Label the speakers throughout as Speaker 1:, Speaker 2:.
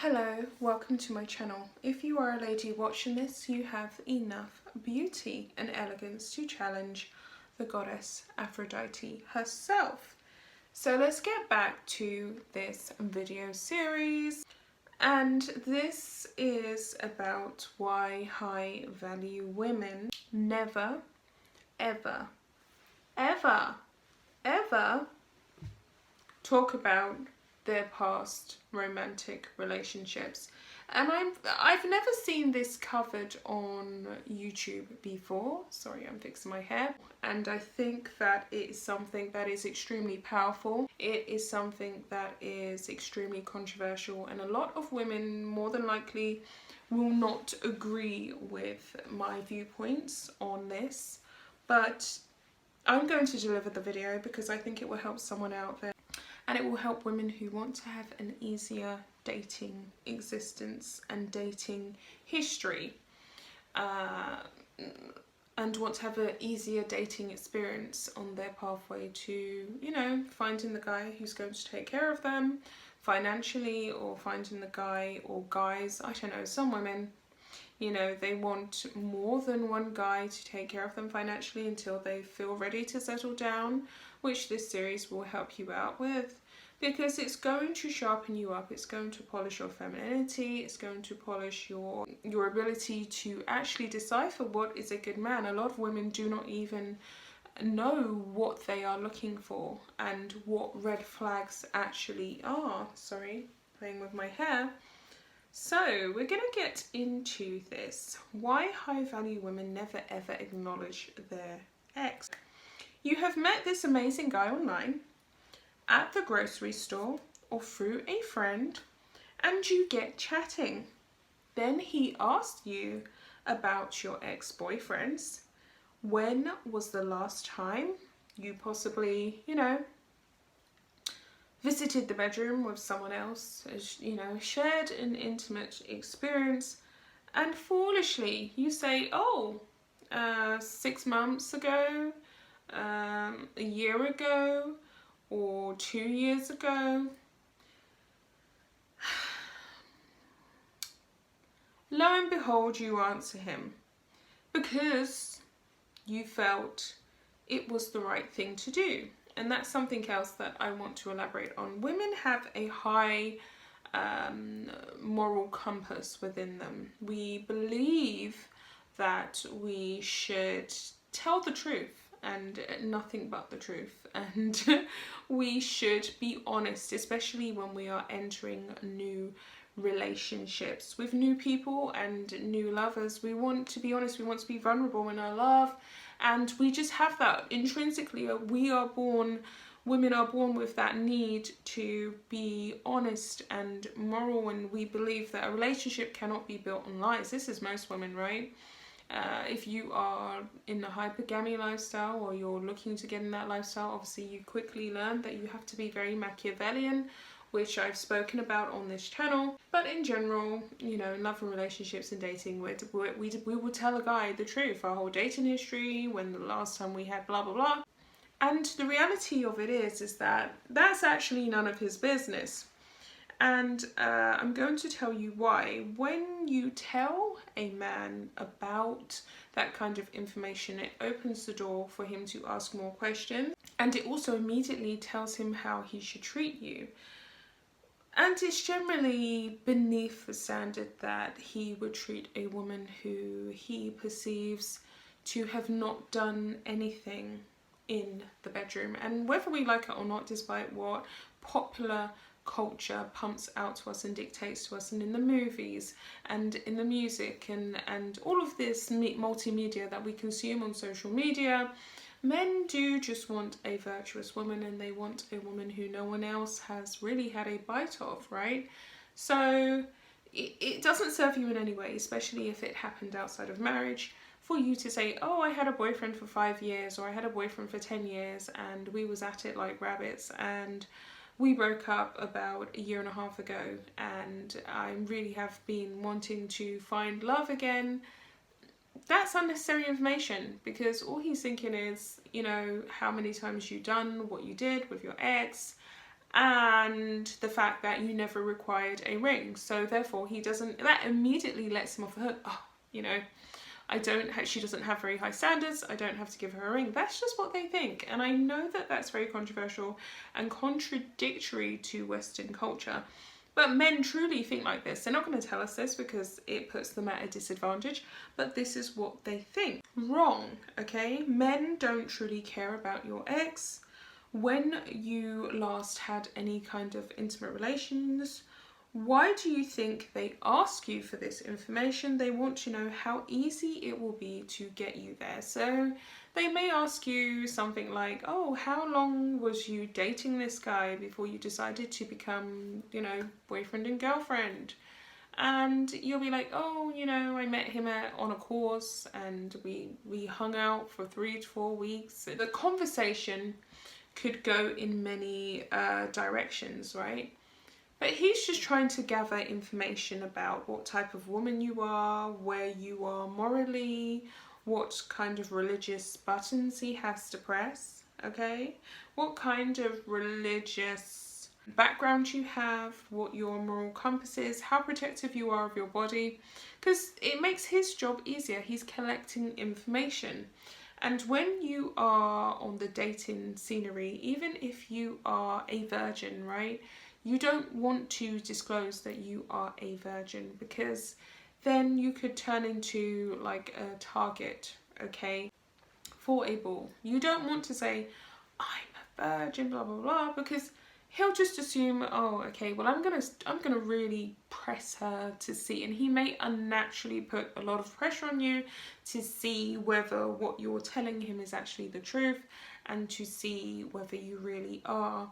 Speaker 1: Hello, welcome to my channel. If you are a lady watching this, you have enough beauty and elegance to challenge the goddess Aphrodite herself. So let's get back to this video series. And this is about why high value women never, ever, ever, ever talk about their past romantic relationships. And I've never seen this covered on YouTube before. Sorry, I'm fixing my hair. And I think that it is something that is extremely powerful. It is something that is extremely controversial, and a lot of women more than likely will not agree with my viewpoints on this, but I'm going to deliver the video because I think it will help someone out there. And it will help women who want to have an easier dating existence and dating history, and want to have an easier dating experience on their pathway to, you know, finding the guy who's going to take care of them financially, or finding the guy or guys, I don't know, some women, you know, they want more than one guy to take care of them financially until they feel ready to settle down, which this series will help you out with, because it's going to sharpen you up, it's going to polish your femininity, it's going to polish your ability to actually decipher what is a good man. A lot of women do not even know what they are looking for and what red flags actually are. Sorry, playing with my hair. So we're going to get into this. Why high value women never ever acknowledge their ex. You have met this amazing guy online, at the grocery store, or through a friend, and you get chatting. Then he asks you about your ex-boyfriends. When was the last time you possibly, you know, visited the bedroom with someone else, you know, shared an intimate experience, and foolishly you say, oh, 6 months ago, a year ago, or 2 years ago. Lo and behold, you answer him because you felt it was the right thing to do. And that's something else that I want to elaborate on. Women have a high moral compass within them. We believe that we should tell the truth and nothing but the truth, and we should be honest, especially when we are entering new relationships with new people and new lovers. We want to be honest, we want to be vulnerable in our love, and we just have that intrinsically. Women are born with that need to be honest and moral, and we believe that a relationship cannot be built on lies. This is most women, right? If you are in the hypergamy lifestyle, or you're looking to get in that lifestyle, obviously you quickly learn that you have to be very Machiavellian, which I've spoken about on this channel. But in general, you know, in love and relationships and dating, we will tell a guy the truth, our whole dating history, when the last time we had blah blah blah. And the reality of it is that that's actually none of his business. And I'm going to tell you why. When you tell a man about that kind of information, it opens the door for him to ask more questions, and it also immediately tells him how he should treat you. And it's generally beneath the standard that he would treat a woman who he perceives to have not done anything in the bedroom. And whether we like it or not, despite what popular culture pumps out to us and dictates to us, and in the movies and in the music and all of this multimedia that we consume on social media, men do just want a virtuous woman, and they want a woman who no one else has really had a bite of, right? So it doesn't serve you in any way, especially if it happened outside of marriage, for you to say, oh, I had a boyfriend for 5 years, or I had a boyfriend for 10 years and we was at it like rabbits, and we broke up about 1.5 years ago, and I really have been wanting to find love again. That's unnecessary information, because all he's thinking is, you know, how many times you done what you did with your ex, and the fact that you never required a ring. So therefore he doesn't, that immediately lets him off the hook. Oh, you know, she doesn't have very high standards, I don't have to give her a ring. That's just what they think. And I know that that's very controversial and contradictory to Western culture. But men truly think like this. They're not going to tell us this because it puts them at a disadvantage, but this is what they think. Wrong, okay? Men don't truly care about your ex. When you last had any kind of intimate relations, why do you think they ask you for this information? They want to know how easy it will be to get you there. So they may ask you something like, oh, how long was you dating this guy before you decided to become, you know, boyfriend and girlfriend? And you'll be like, oh, you know, I met him on a course and we hung out for 3 to 4 weeks. The conversation could go in many directions, right? But he's just trying to gather information about what type of woman you are, where you are morally, what kind of religious buttons he has to press, okay? What kind of religious background you have, what your moral compass is, how protective you are of your body, because it makes his job easier. He's collecting information. And when you are on the dating scenery, even if you are a virgin, right? You don't want to disclose that you are a virgin because then you could turn into like a target, okay, for a bull. You don't want to say, I'm a virgin, blah, blah, blah, because he'll just assume, oh, okay, well, I'm gonna really press her to see, and he may unnaturally put a lot of pressure on you to see whether what you're telling him is actually the truth and to see whether you really are.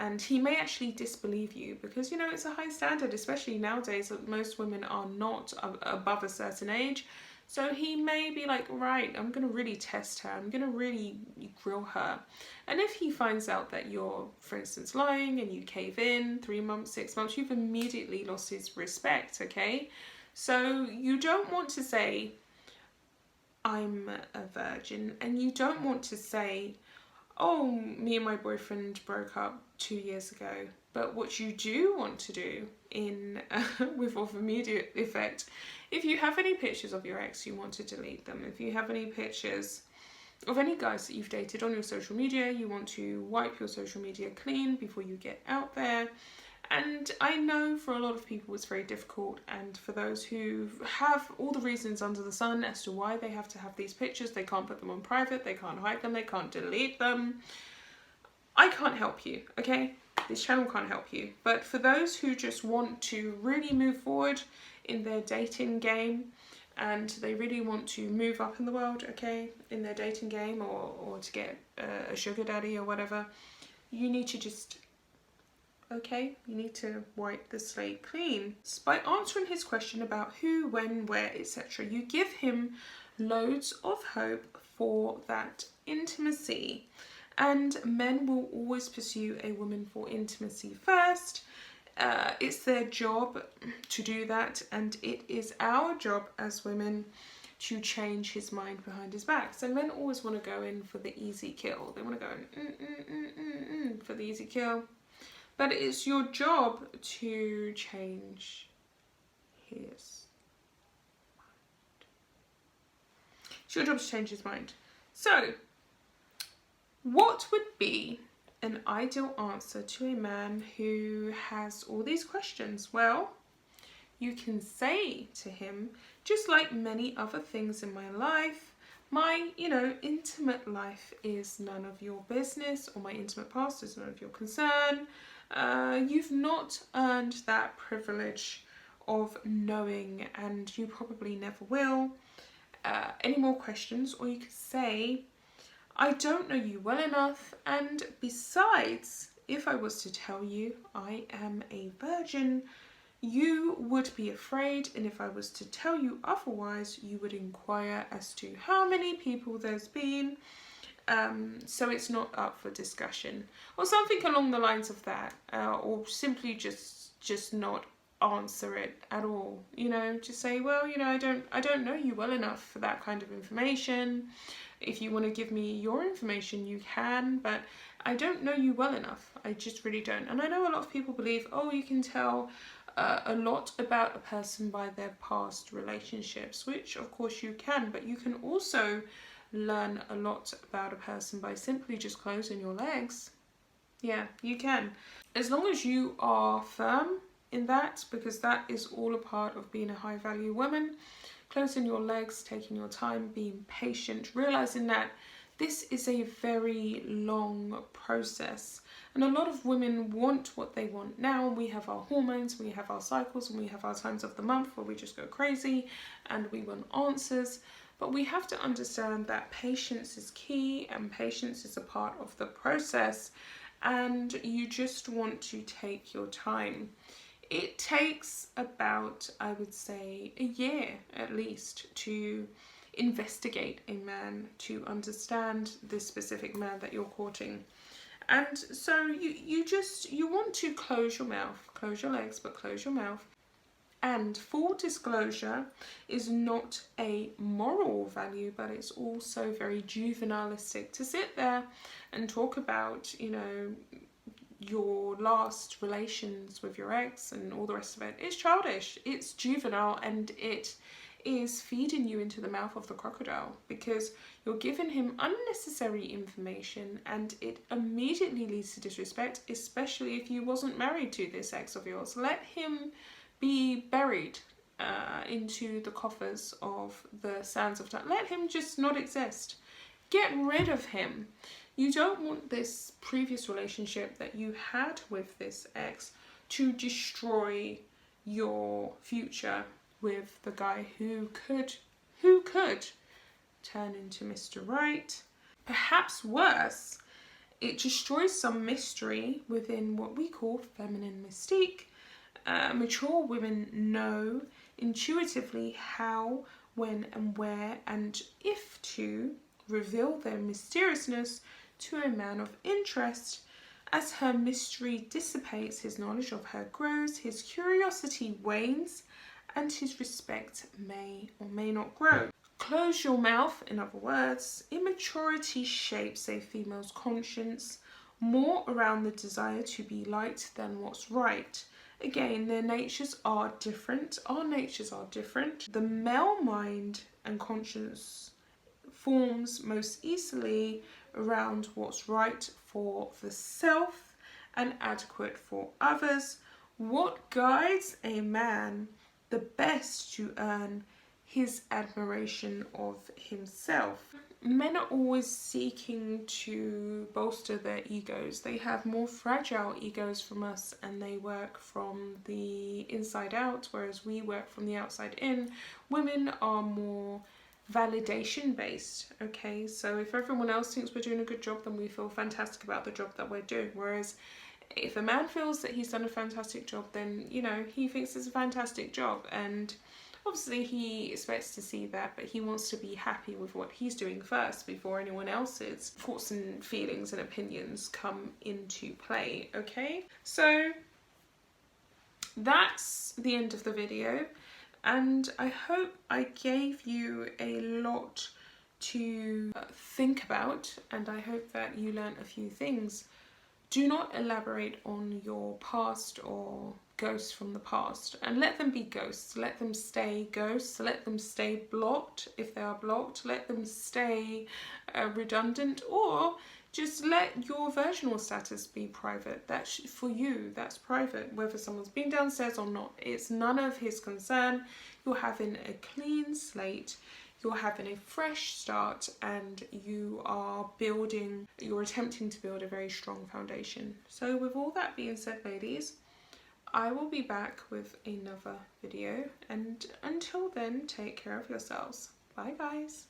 Speaker 1: And he may actually disbelieve you because, you know, it's a high standard, especially nowadays that most women are not above a certain age. So he may be like, right, I'm going to really test her. I'm going to really grill her. And if he finds out that you're, for instance, lying and you cave in 3 months, 6 months, you've immediately lost his respect, okay? So you don't want to say, I'm a virgin. And you don't want to say, oh, me and my boyfriend broke up 2 years ago. But what you do want to do with immediate effect, if you have any pictures of your ex, you want to delete them. If you have any pictures of any guys that you've dated on your social media, you want to wipe your social media clean before you get out there. And I know for a lot of people it's very difficult, and for those who have all the reasons under the sun as to why they have to have these pictures, they can't put them on private, they can't hide them, they can't delete them. I can't help you, okay? This channel can't help you. But for those who just want to really move forward in their dating game, and they really want to move up in the world, okay, in their dating game, or to get a sugar daddy or whatever, you need to just, okay, you need to wipe the slate clean. By answering his question about who, when, where, etc., you give him loads of hope for that intimacy. And men will always pursue a woman for intimacy first. It's their job to do that, and it is our job as women to change his mind behind his back. So men always want to go in for the easy kill. They want to go in for the easy kill. But it's your job to change his mind. It's your job to change his mind. So, what would be an ideal answer to a man who has all these questions? Well, you can say to him, just like many other things in my life, my, intimate life is none of your business, or my intimate past is none of your concern. You've not earned that privilege of knowing, and you probably never will. Any more questions? Or you could say, I don't know you well enough, and besides, if I was to tell you I am a virgin, you would be afraid, and if I was to tell you otherwise, you would inquire as to how many people there's been, so it's not up for discussion, or something along the lines of that, or simply just not answer it at all. Just say, well, I don't know you well enough for that kind of information. If you want to give me your information, you can, but I don't know you well enough. I just really don't. And I know a lot of people believe, oh, you can tell a lot about a person by their past relationships, which of course you can, but you can also learn a lot about a person by simply just closing your legs. Yeah, you can. As long as you are firm in that, because that is all a part of being a high value woman. Closing your legs, taking your time, being patient, realizing that this is a very long process. And a lot of women want what they want now. We have our hormones, we have our cycles, and we have our times of the month where we just go crazy and we want answers. But we have to understand that patience is key, and patience is a part of the process. And you just want to take your time. It takes about, I would say, a year at least to investigate a man, to understand this specific man that you're courting. And so you want to close your mouth, close your legs, but close your mouth. And full disclosure is not a moral value, but it's also very juvenilistic to sit there and talk about, you know, your last relations with your ex and all the rest of it. It's childish, it's juvenile, and it is feeding you into the mouth of the crocodile, because you're giving him unnecessary information and it immediately leads to disrespect, especially if you wasn't married to this ex of yours. Let him be buried into the coffers of the sands of time. Let him just not exist. Get rid of him. You don't want this previous relationship that you had with this ex to destroy your future with the guy who could turn into Mr. Right. Perhaps worse, it destroys some mystery within what we call feminine mystique. Mature women know intuitively how, when and where and if to reveal their mysteriousness to a man of interest. As her mystery dissipates, his knowledge of her grows, his curiosity wanes, and his respect may or may not grow. Close your mouth, in other words. Immaturity shapes a female's conscience more around the desire to be liked than what's right. Again, their natures are different. Our natures are different. The male mind and conscience forms most easily around what's right for the self and adequate for others. What guides a man the best to earn his admiration of himself? Men are always seeking to bolster their egos. They have more fragile egos from us, and they work from the inside out, whereas we work from the outside in. Women are more validation based. Okay, so if everyone else thinks we're doing a good job, then we feel fantastic about the job that we're doing. Whereas if a man feels that he's done a fantastic job, then, you know, he thinks it's a fantastic job, and obviously he expects to see that, but he wants to be happy with what he's doing first before anyone else's thoughts and feelings and opinions come into play. Okay, so that's the end of the video, and I hope I gave you a lot to think about, and I hope that you learned a few things. Do not elaborate on your past or ghosts from the past, and let them be ghosts. Let them stay ghosts. Let them stay blocked if they are blocked. Let them stay redundant, or just let your virginal status be private. That's for you, that's private. Whether someone's been downstairs or not, it's none of his concern. You're having a clean slate. You're having a fresh start, and you're attempting to build a very strong foundation. So with all that being said, ladies, I will be back with another video, and until then, take care of yourselves. Bye guys.